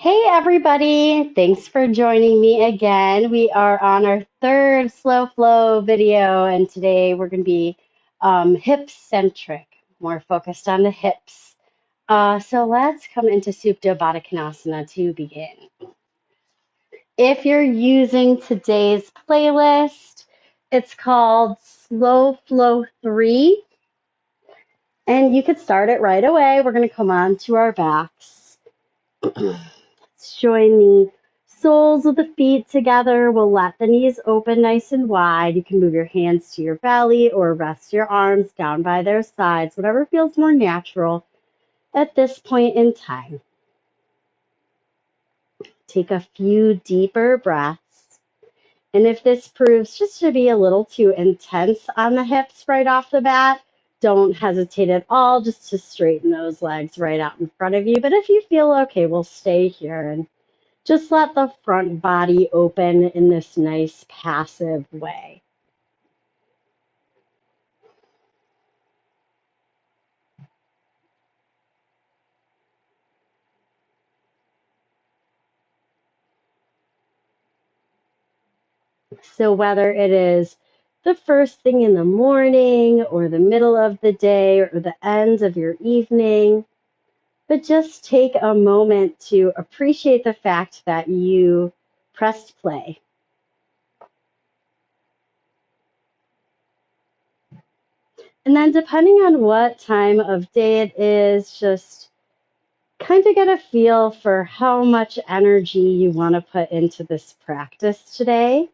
Hey everybody, thanks for joining me again. We are on our third slow flow video, and today we're going to be hip centric, more focused on the hips. So let's come into Supta Baddha Konasana to begin. If you're using today's playlist, it's called Slow Flow 3, and you could start it right away. We're going to come on to our backs. Join the soles of the feet together. We'll let the knees open nice and wide. You can move your hands to your belly or rest your arms down by their sides, whatever feels more natural at this point in time. Take a few deeper breaths. And if this proves just to be a little too intense on the hips right off the bat, don't hesitate at all just to straighten those legs right out in front of you. But if you feel okay, we'll stay here and just let the front body open in this nice passive way. So whether it is the first thing in the morning or the middle of the day or the end of your evening, but just take a moment to appreciate the fact that you pressed play. And then depending on what time of day it is, just kind of get a feel for how much energy you want to put into this practice today.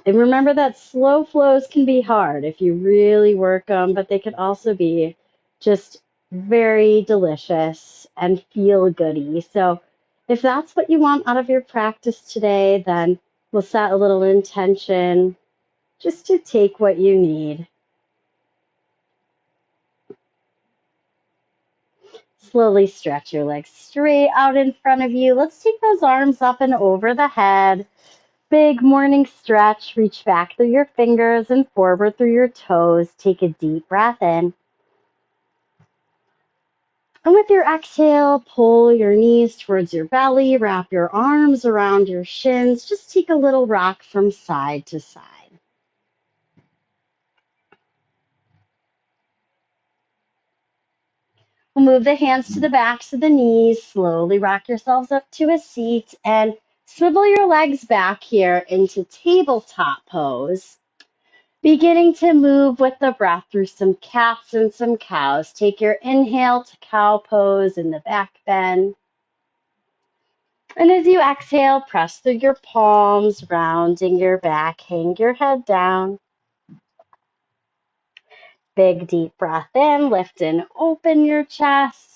And remember that slow flows can be hard if you really work them, but they can also be just very delicious and feel goody. So if that's what you want out of your practice today, then we'll set a little intention just to take what you need. Slowly stretch your legs straight out in front of you. Let's take those arms up and over the head. Big morning stretch. Reach back through your fingers and forward through your toes. Take a deep breath in. And with your exhale, pull your knees towards your belly. Wrap your arms around your shins. Just take a little rock from side to side. We'll move the hands to the backs of the knees. Slowly rock yourselves up to a seat and swivel your legs back here into tabletop pose. Beginning to move with the breath through some cats and some cows. Take your inhale to cow pose in the back bend. And as you exhale, press through your palms, rounding your back, hang your head down. Big deep breath in, lift and open your chest.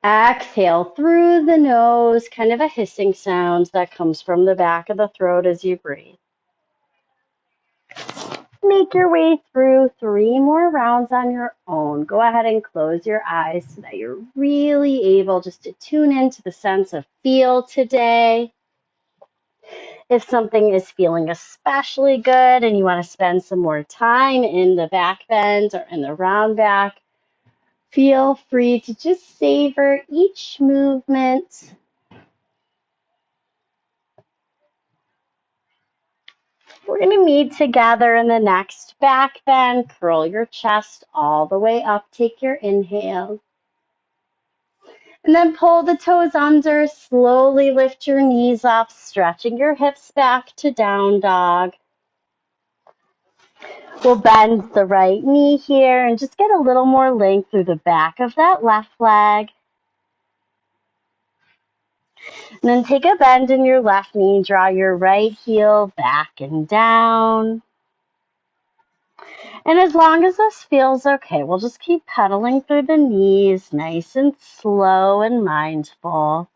Exhale through the nose, kind of a hissing sound that comes from the back of the throat as you breathe. Make your way through 3 more rounds on your own. Go ahead and close your eyes so that you're really able just to tune into the sense of feel today. If something is feeling especially good and you want to spend some more time in the back bend or in the round back, feel free to just savor each movement. We're going to meet together in the next back bend. Curl your chest all the way up. Take your inhale. And then pull the toes under. Slowly lift your knees up, stretching your hips back to down dog. We'll bend the right knee here and just get a little more length through the back of that left leg. And then take a bend in your left knee. Draw your right heel back and down. And as long as this feels okay, we'll just keep pedaling through the knees, nice and slow and mindful.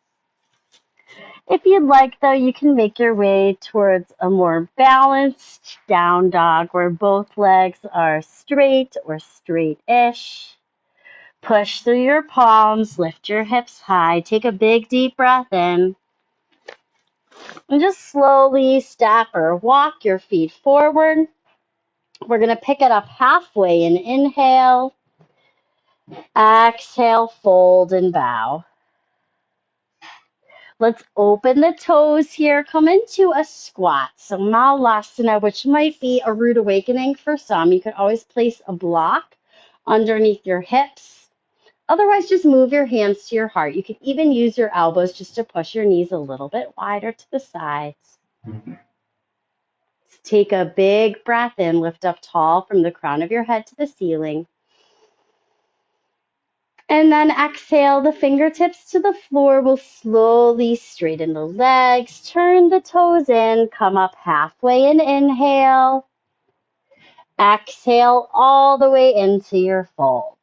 If you'd like, though, you can make your way towards a more balanced down dog where both legs are straight or straight-ish. Push through your palms, lift your hips high, take a big deep breath in, and just slowly step or walk your feet forward. We're going to pick it up halfway and inhale. Exhale, fold and bow. Let's open the toes here. Come into a squat. So Malasana, which might be a rude awakening for some. You could always place a block underneath your hips. Otherwise, just move your hands to your heart. You can even use your elbows just to push your knees a little bit wider to the sides. Take a big breath in. Lift up tall from the crown of your head to the ceiling. And then exhale the fingertips to the floor. We'll slowly straighten the legs, turn the toes in, come up halfway and inhale. Exhale all the way into your fold.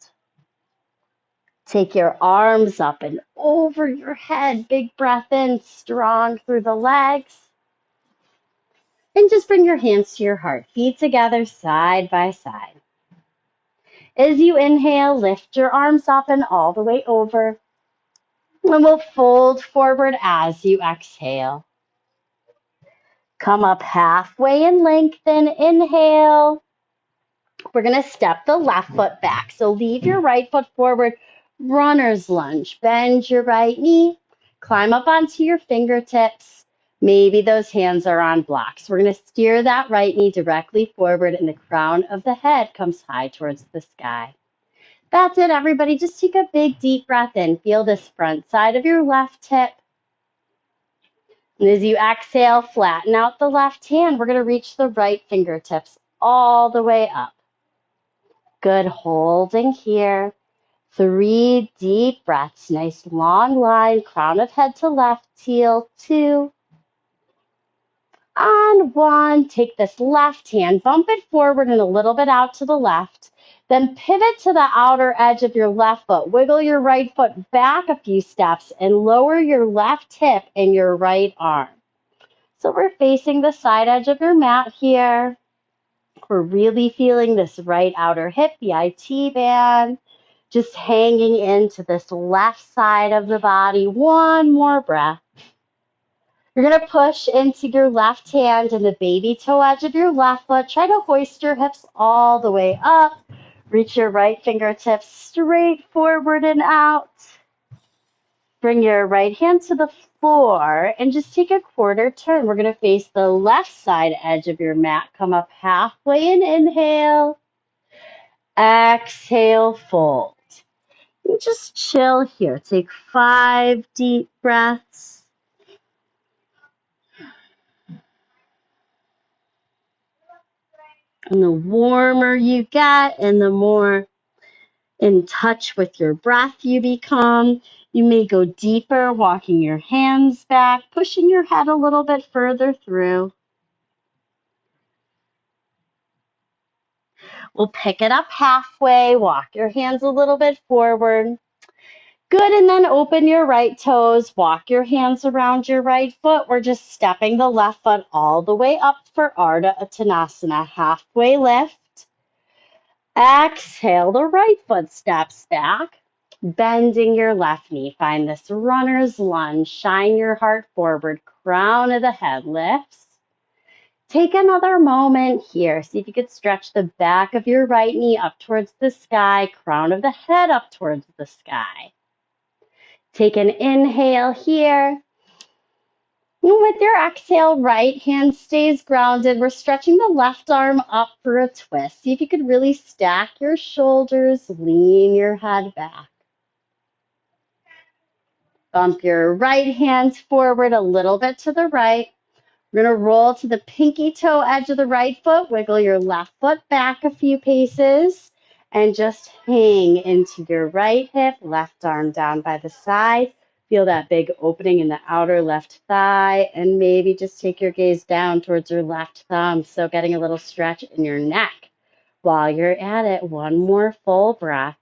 Take your arms up and over your head. Big breath in, strong through the legs. And just bring your hands to your heart. Feet together, side by side. As you inhale, lift your arms up and all the way over. And we'll fold forward as you exhale. Come up halfway and lengthen. Inhale. We're going to step the left foot back. So leave your right foot forward. Runner's lunge. Bend your right knee. Climb up onto your fingertips. Maybe those hands are on blocks. We're going to steer that right knee directly forward and the crown of the head comes high towards the sky. That's it, everybody. Just take a big, deep breath in. Feel this front side of your left hip. And as you exhale, flatten out the left hand. We're going to reach the right fingertips all the way up. Good. Holding here. 3 deep breaths. Nice long line. Crown of head to left. Heel. 2. On 1. Take this left hand. Bump it forward and a little bit out to the left. Then pivot to the outer edge of your left foot. Wiggle your right foot back a few steps and lower your left hip and your right arm. So we're facing the side edge of your mat here. We're really feeling this right outer hip, the IT band, just hanging into this left side of the body. One more breath. You're going to push into your left hand and the baby toe edge of your left foot. Try to hoist your hips all the way up. Reach your right fingertips straight forward and out. Bring your right hand to the floor and just take a quarter turn. We're going to face the left side edge of your mat. Come up halfway and inhale. Exhale, fold. And just chill here. Take 5 deep breaths. And the warmer you get and the more in touch with your breath you become. You may go deeper, walking your hands back, pushing your head a little bit further through. We'll pick it up halfway, walk your hands a little bit forward. Good, and then open your right toes, walk your hands around your right foot. We're just stepping the left foot all the way up for Ardha Uttanasana, halfway lift. Exhale, the right foot steps back, bending your left knee. Find this runner's lunge, shine your heart forward, crown of the head lifts. Take another moment here. See if you could stretch the back of your right knee up towards the sky, crown of the head up towards the sky. Take an inhale here. And with your exhale, right hand stays grounded. We're stretching the left arm up for a twist. See if you could really stack your shoulders, lean your head back. Bump your right hand forward a little bit to the right. We're going to roll to the pinky toe edge of the right foot. Wiggle your left foot back a few paces and just hang into your right hip, left arm down by the side. Feel that big opening in the outer left thigh, and maybe just take your gaze down towards your left thumb. So getting a little stretch in your neck. While you're at it, one more full breath.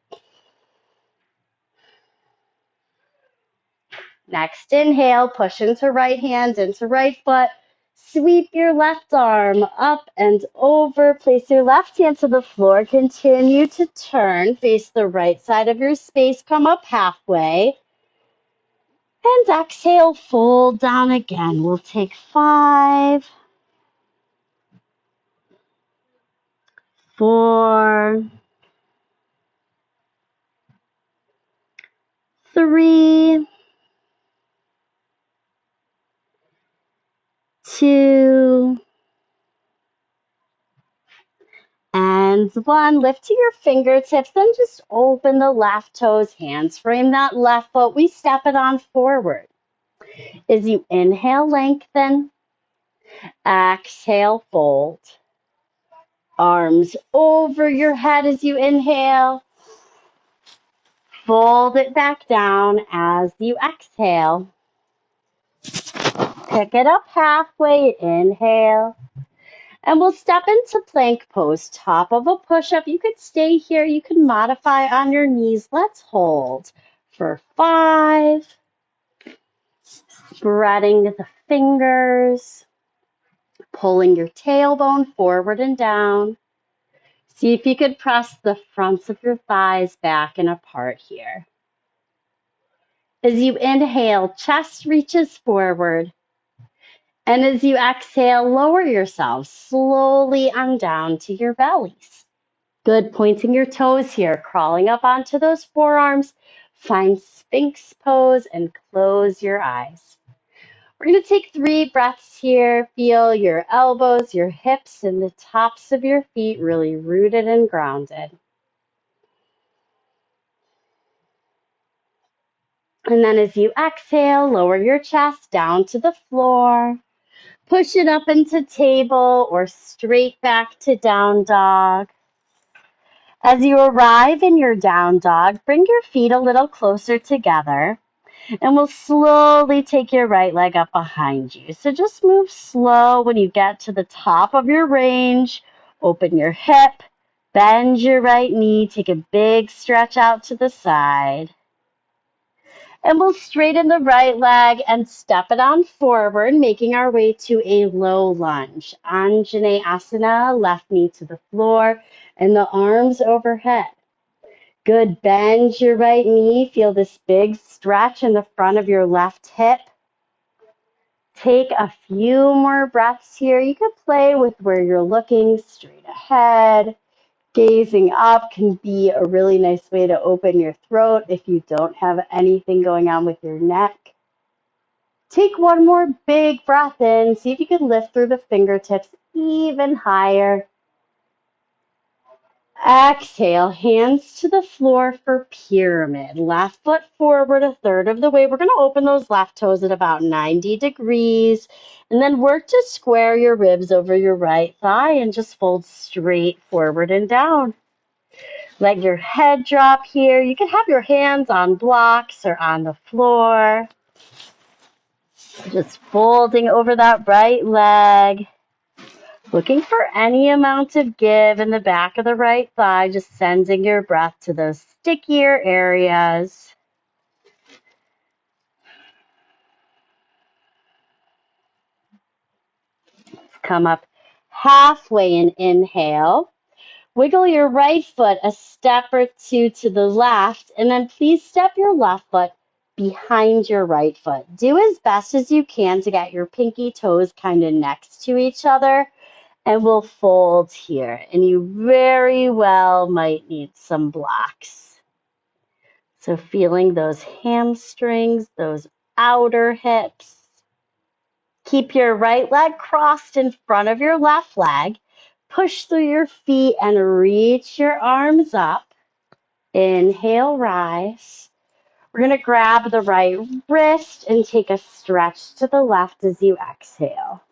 Next inhale, push into right hand, into right foot. Sweep your left arm up and over. Place your left hand to the floor. Continue to turn. Face the right side of your space. Come up halfway. And exhale, fold down again. We'll take 5, 4, 3, 2, and 1. Lift to your fingertips, then just open the left toes, hands frame that left foot. We step it on forward. As you inhale, lengthen. Exhale, fold. Arms over your head as you inhale. Fold it back down as you exhale. Pick it up halfway, inhale. And we'll step into plank pose, top of a push-up. You could stay here. You can modify on your knees. Let's hold for 5. Spreading the fingers. Pulling your tailbone forward and down. See if you could press the fronts of your thighs back and apart here. As you inhale, chest reaches forward. And as you exhale, lower yourself slowly on down to your bellies. Good, pointing your toes here, crawling up onto those forearms. Find Sphinx pose and close your eyes. We're going to take 3 breaths here. Feel your elbows, your hips, and the tops of your feet really rooted and grounded. And then as you exhale, lower your chest down to the floor. Push it up into table or straight back to down dog. As you arrive in your down dog, bring your feet a little closer together. And we'll slowly take your right leg up behind you. So just move slow when you get to the top of your range. Open your hip, bend your right knee, take a big stretch out to the side. And we'll straighten the right leg and step it on forward, making our way to a low lunge. Anjaneyasana, left knee to the floor and the arms overhead. Good, bend your right knee. Feel this big stretch in the front of your left hip. Take a few more breaths here. You could play with where you're looking straight ahead. Gazing up can be a really nice way to open your throat if you don't have anything going on with your neck. Take one more big breath in. See if you can lift through the fingertips even higher. Exhale, hands to the floor for pyramid. Left foot forward a third of the way. We're going to open those left toes at about 90 degrees. And then work to square your ribs over your right thigh and just fold straight forward and down. Let your head drop here. You can have your hands on blocks or on the floor. Just folding over that right leg. Looking for any amount of give in the back of the right thigh, just sending your breath to those stickier areas. Come up halfway and inhale. Wiggle your right foot a step or two to the left, and then please step your left foot behind your right foot. Do as best as you can to get your pinky toes kind of next to each other. And we'll fold here. And you very well might need some blocks. So feeling those hamstrings, those outer hips. Keep your right leg crossed in front of your left leg. Push through your feet and reach your arms up. Inhale, rise. We're going to grab the right wrist and take a stretch to the left as you exhale.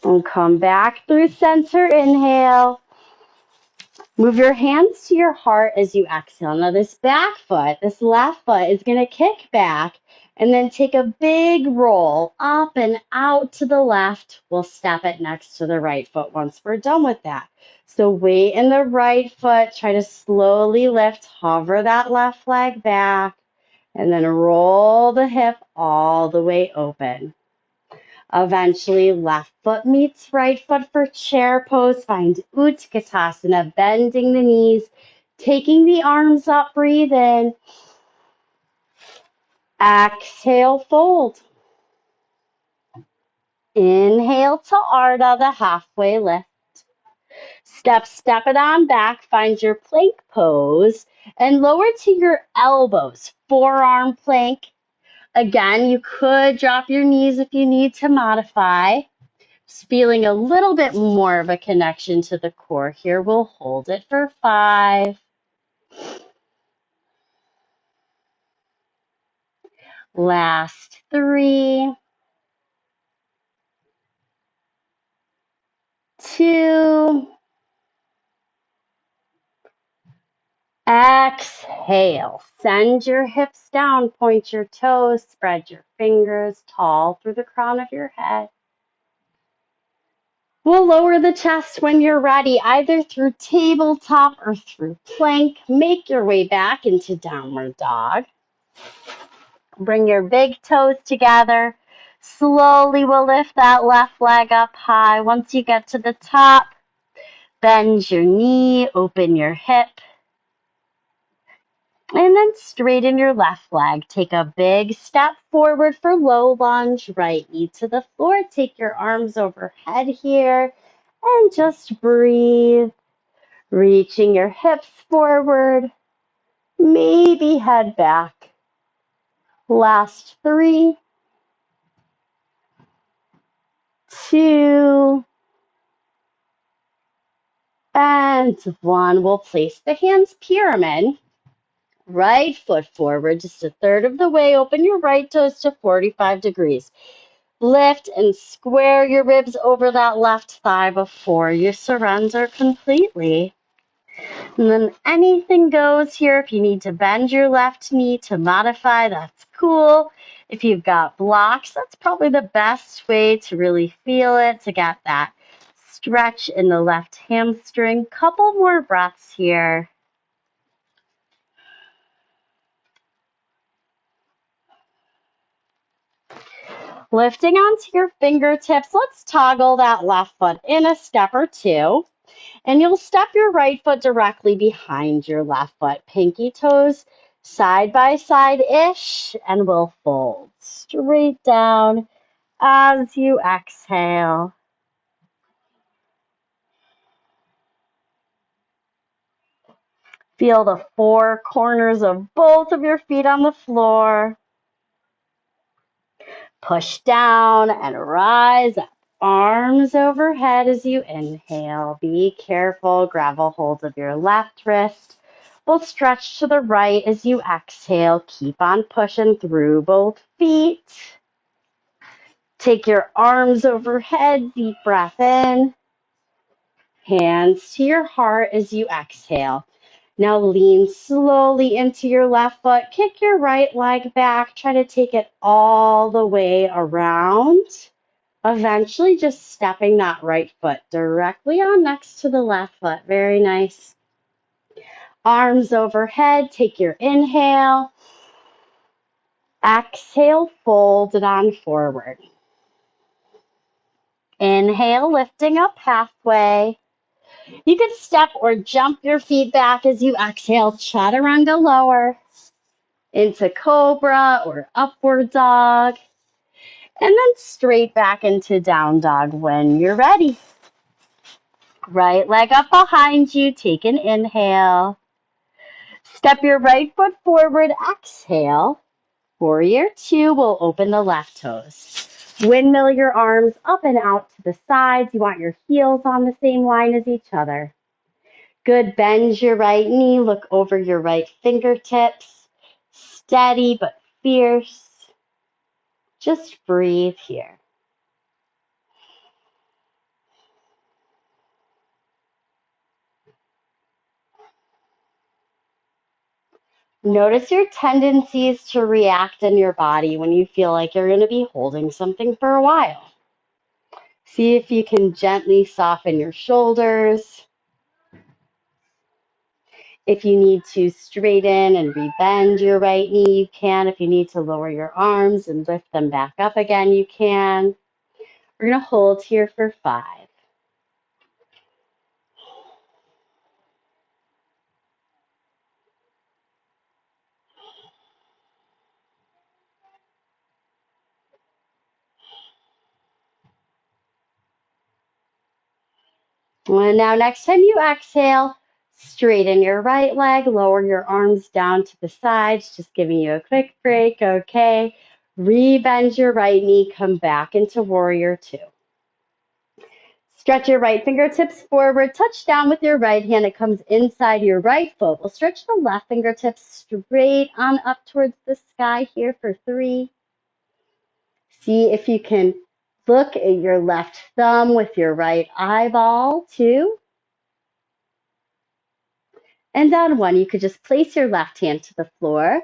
And come back through center, inhale. Move your hands to your heart as you exhale. Now this back foot, this left foot is going to kick back and then take a big roll up and out to the left. We'll step it next to the right foot once we're done with that. So weight in the right foot, try to slowly lift, hover that left leg back, and then roll the hip all the way open. Eventually, left foot meets right foot for chair pose. Find Utkatasana, bending the knees, taking the arms up, breathe in. Exhale, fold. Inhale to Ardha, the halfway lift. Step it on back, find your plank pose, and lower to your elbows, forearm plank. Again, you could drop your knees if you need to modify. Just feeling a little bit more of a connection to the core here. We'll hold it for 5. Last 3, 2, exhale. Send your hips down, point your toes, spread your fingers tall through the crown of your head. We'll lower the chest when you're ready, either through tabletop or through plank. Make your way back into downward dog. Bring your big toes together. Slowly we'll lift that left leg up high. Once you get to the top, bend your knee, open your hip, and then straighten your left leg. Take a big step forward for low lunge, right knee to the floor. Take your arms overhead here and just breathe. Reaching your hips forward, maybe head back. Last 3, 2, and 1. We'll place the hands pyramid. Right foot forward, just a third of the way. Open your right toes to 45 degrees. Lift and square your ribs over that left thigh before you surrender completely. And then anything goes here. If you need to bend your left knee to modify, that's cool. If you've got blocks, that's probably the best way to really feel it, to get that stretch in the left hamstring. Couple more breaths here. Lifting onto your fingertips, let's toggle that left foot in a step or 2. And you'll step your right foot directly behind your left foot. Pinky toes side by side-ish, and we'll fold straight down as you exhale. Feel the 4 corners of both of your feet on the floor. Push down and rise up. Arms overhead as you inhale. Be careful. Grab a hold of your left wrist. We'll stretch to the right as you exhale. Keep on pushing through both feet. Take your arms overhead. Deep breath in. Hands to your heart as you exhale. Now lean slowly into your left foot. Kick your right leg back. Try to take it all the way around. Eventually just stepping that right foot directly on next to the left foot. Very nice. Arms overhead. Take your inhale. Exhale, fold it on forward. Inhale, lifting up halfway. You can step or jump your feet back as you exhale. Chaturanga lower into cobra or upward dog. And then straight back into down dog when you're ready. Right leg up behind you. Take an inhale. Step your right foot forward. Exhale. Warrior 2 will open the left toes. Windmill your arms up and out to the sides. You want your heels on the same line as each other. Good. Bend your right knee. Look over your right fingertips. Steady but fierce. Just breathe here. Notice your tendencies to react in your body when you feel like you're going to be holding something for a while. See if you can gently soften your shoulders. If you need to straighten and rebend your right knee, you can. If you need to lower your arms and lift them back up again, you can. We're going to hold here for 5. And now next time you exhale, straighten your right leg, lower your arms down to the sides, just giving you a quick break, okay? Rebend your right knee, come back into warrior two. Stretch your right fingertips forward, touch down with your right hand. It comes inside your right foot. We'll stretch the left fingertips straight on up towards the sky here for 3. See if you can look at your left thumb with your right eyeball, 2. And on 1, you could just place your left hand to the floor.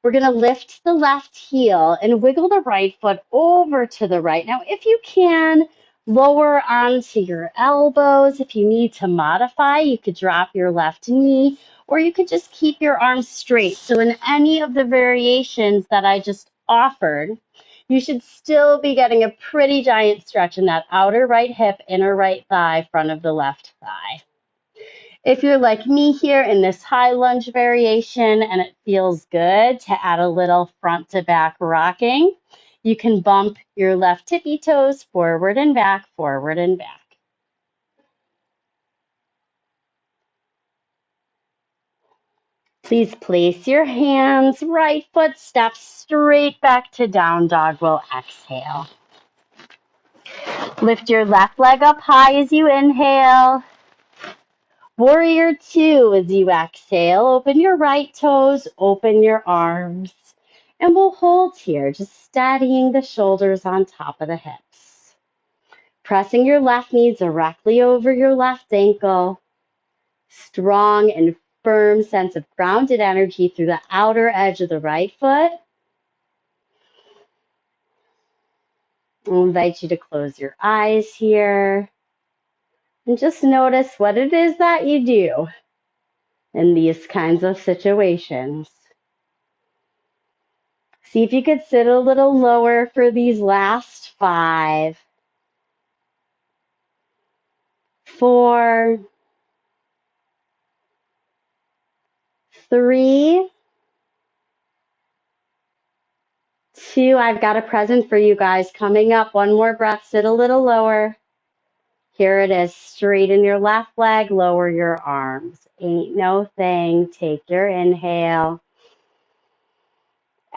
We're going to lift the left heel and wiggle the right foot over to the right. Now, if you can, lower onto your elbows. If you need to modify, you could drop your left knee, or you could just keep your arms straight. So in any of the variations that I just offered, you should still be getting a pretty giant stretch in that outer right hip, inner right thigh, front of the left thigh. If you're like me here in this high lunge variation and it feels good to add a little front to back rocking, you can bump your left tippy toes forward and back, forward and back. Please place your hands, right foot steps straight back to down dog. We'll exhale. Lift your left leg up high as you inhale. Warrior two as you exhale. Open your right toes, open your arms. And we'll hold here, just steadying the shoulders on top of the hips. Pressing your left knee directly over your left ankle. Strong and firm sense of grounded energy through the outer edge of the right foot. I'll invite you to close your eyes here and just notice what it is that you do in these kinds of situations. See if you could sit a little lower for these last 5, 4, 3, 2. I've got a present for you guys coming up. One more breath, sit a little lower. Here it is. Straighten your left leg, lower your arms. Ain't no thing. Take your inhale.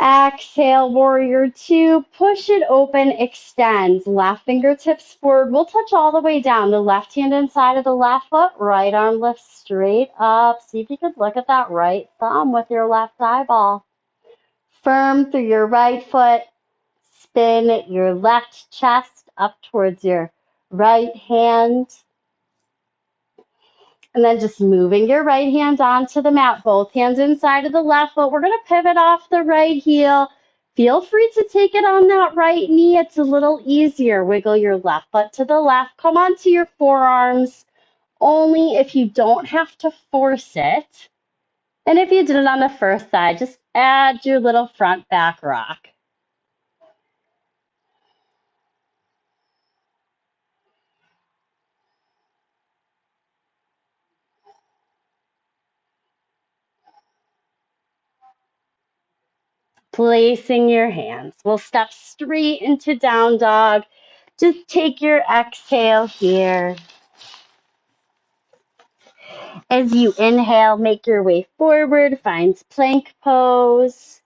Exhale, warrior two. Push it open, extend. Left fingertips forward. We'll touch all the way down. The left hand inside of the left foot. Right arm lifts straight up. See if you could look at that right thumb with your left eyeball. Firm through your right foot. Spin your left chest up towards your right hand. And then just moving your right hand onto the mat, both hands inside of the left foot. We're going to pivot off the right heel. Feel free to take it on that right knee. It's a little easier. Wiggle your left foot to the left. Come onto your forearms only if you don't have to force it. And if you did it on the first side, just add your little front back rock. Placing your hands. We'll step straight into down dog. Just take your exhale here. As you inhale, make your way forward, find plank pose.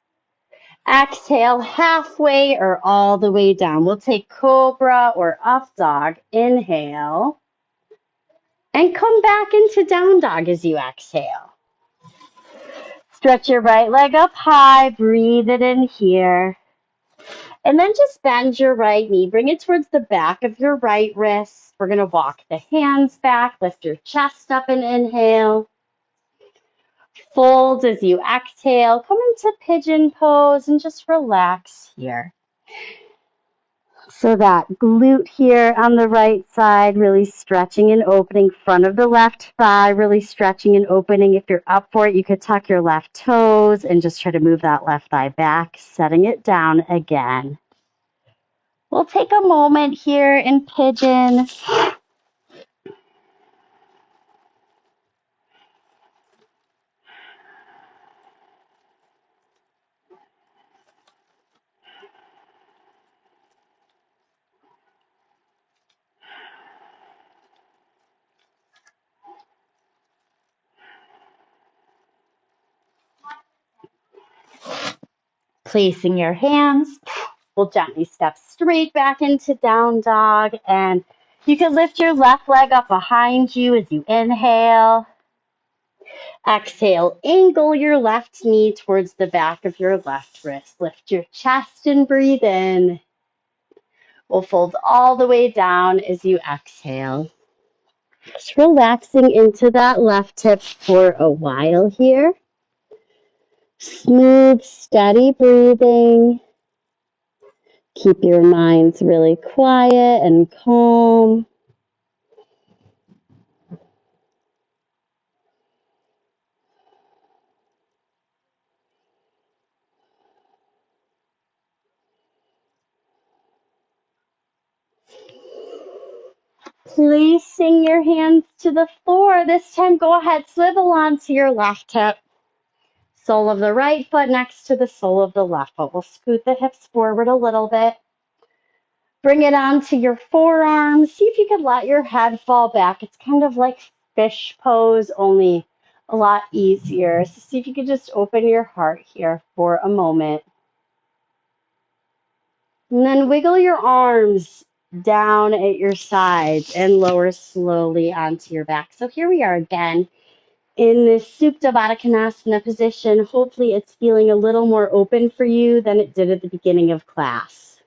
Exhale halfway or all the way down. We'll take cobra or up dog. Inhale. And come back into down dog as you exhale. Stretch your right leg up high. Breathe it in here. And then just bend your right knee. Bring it towards the back of your right wrist. We're going to walk the hands back. Lift your chest up and inhale. Fold as you exhale. Come into pigeon pose and just relax here. So that glute here on the right side, really stretching and opening. Front of the left thigh, really stretching and opening. If you're up for it, you could tuck your left toes and just try to move that left thigh back, setting it down again. We'll take a moment here in pigeon. Placing your hands, we'll gently step straight back into down dog, and you can lift your left leg up behind you as you inhale. Exhale, angle your left knee towards the back of your left wrist. Lift your chest and breathe in. We'll fold all the way down as you exhale. Just relaxing into that left hip for a while here. Smooth, steady breathing. Keep your minds really quiet and calm. Placing your hands to the floor. This time, go ahead, swivel onto your left hip. Sole of the right foot next to the sole of the left foot. We'll scoot the hips forward a little bit. Bring it onto your forearms. See if you could let your head fall back. It's kind of like fish pose, only a lot easier. So see if you could just open your heart here for a moment. And then wiggle your arms down at your sides and lower slowly onto your back. So here we are again in this Supta Baddha Konasana position. Hopefully it's feeling a little more open for you than it did at the beginning of class.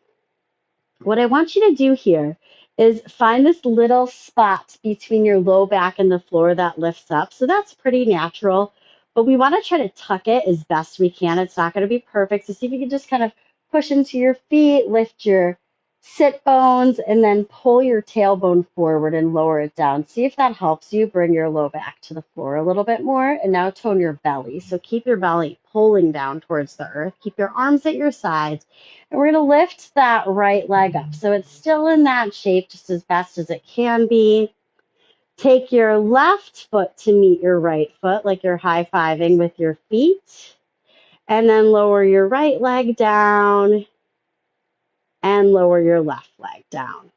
What I want you to do here is find this little spot between your low back and the floor that lifts up. So that's pretty natural, but we want to try to tuck it as best we can. It's not going to be perfect. So see if you can just kind of push into your feet, lift your sit bones, and then pull your tailbone forward and lower it down. See if that helps you bring your low back to the floor a little bit more. And now tone your belly. So keep your belly pulling down towards the earth. Keep your arms at your sides. And we're going to lift that right leg up. So it's still in that shape just as best as it can be. Take your left foot to meet your right foot, like you're high-fiving with your feet. And then lower your right leg down and lower your left leg down.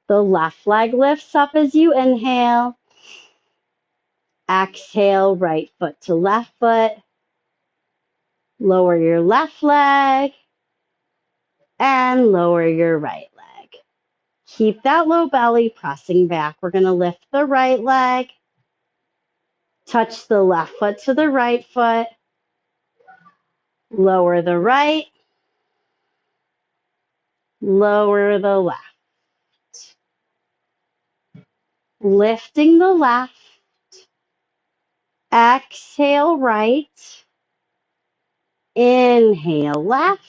The left leg lifts up as you inhale. Exhale, right foot to left foot. Lower your left leg and lower your right leg. Keep that low belly pressing back. We're going to lift the right leg. Touch the left foot to the right foot. Lower the right. Lower the left. Lifting the left. Exhale right. Inhale left.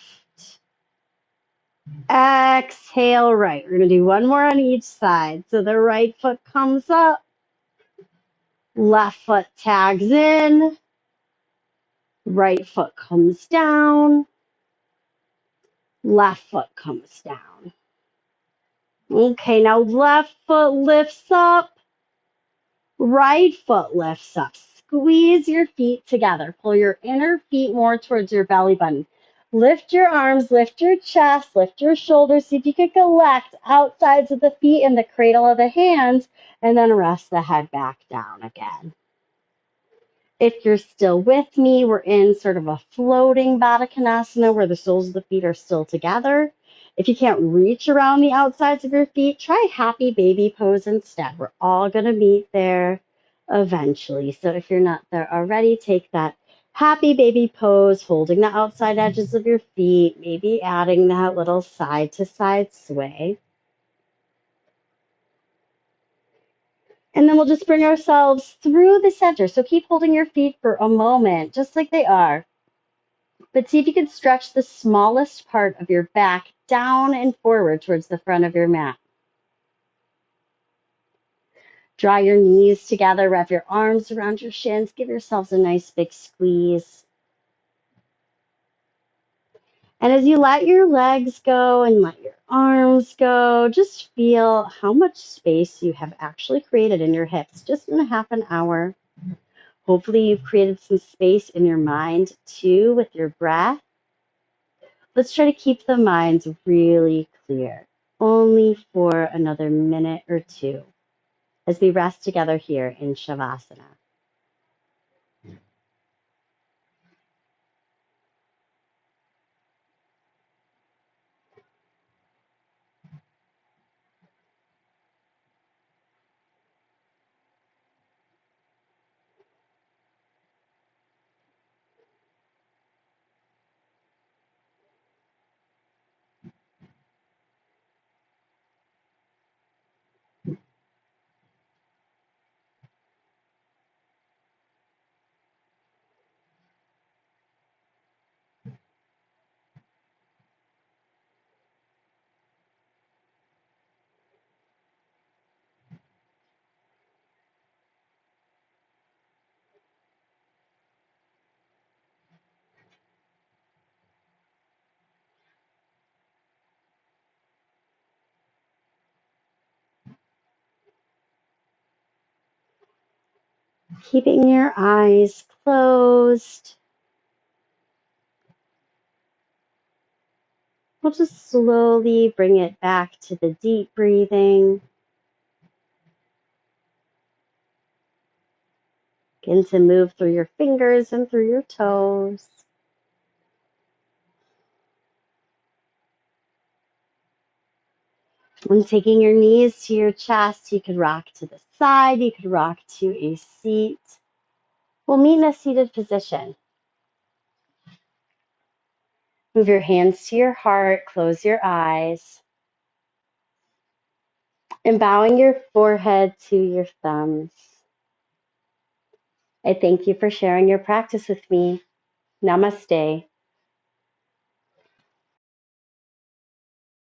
Exhale right. We're going to do one more on each side. So the right foot comes up. Left foot tags in. Right foot comes down. Left foot comes down. Okay, now left foot lifts up. Right foot lifts up. Squeeze your feet together. Pull your inner feet more towards your belly button. Lift your arms, lift your chest, lift your shoulders. See if you can collect outsides of the feet in the cradle of the hands, and then rest the head back down again. If you're still with me, we're in sort of a floating Baddha Konasana where the soles of the feet are still together. If you can't reach around the outsides of your feet, try happy baby pose instead. We're all going to meet there eventually. So if you're not there already, take that happy baby pose, holding the outside edges of your feet, maybe adding that little side to side sway. And then we'll just bring ourselves through the center. So keep holding your feet for a moment, just like they are. But see if you can stretch the smallest part of your back down and forward towards the front of your mat. Draw your knees together, wrap your arms around your shins, give yourselves a nice big squeeze. And as you let your legs go and let your arms go, just feel how much space you have actually created in your hips just in a half an hour. Hopefully you've created some space in your mind too with your breath. Let's try to keep the minds really clear, only for another minute or two as we rest together here in Shavasana. Keeping your eyes closed. We'll just slowly bring it back to the deep breathing. Begin to move through your fingers and through your toes. And taking your knees to your chest, you could rock to the side, you could rock to a seat. We'll meet in a seated position. Move your hands to your heart, close your eyes, and bowing your forehead to your thumbs. I thank you for sharing your practice with me. Namaste.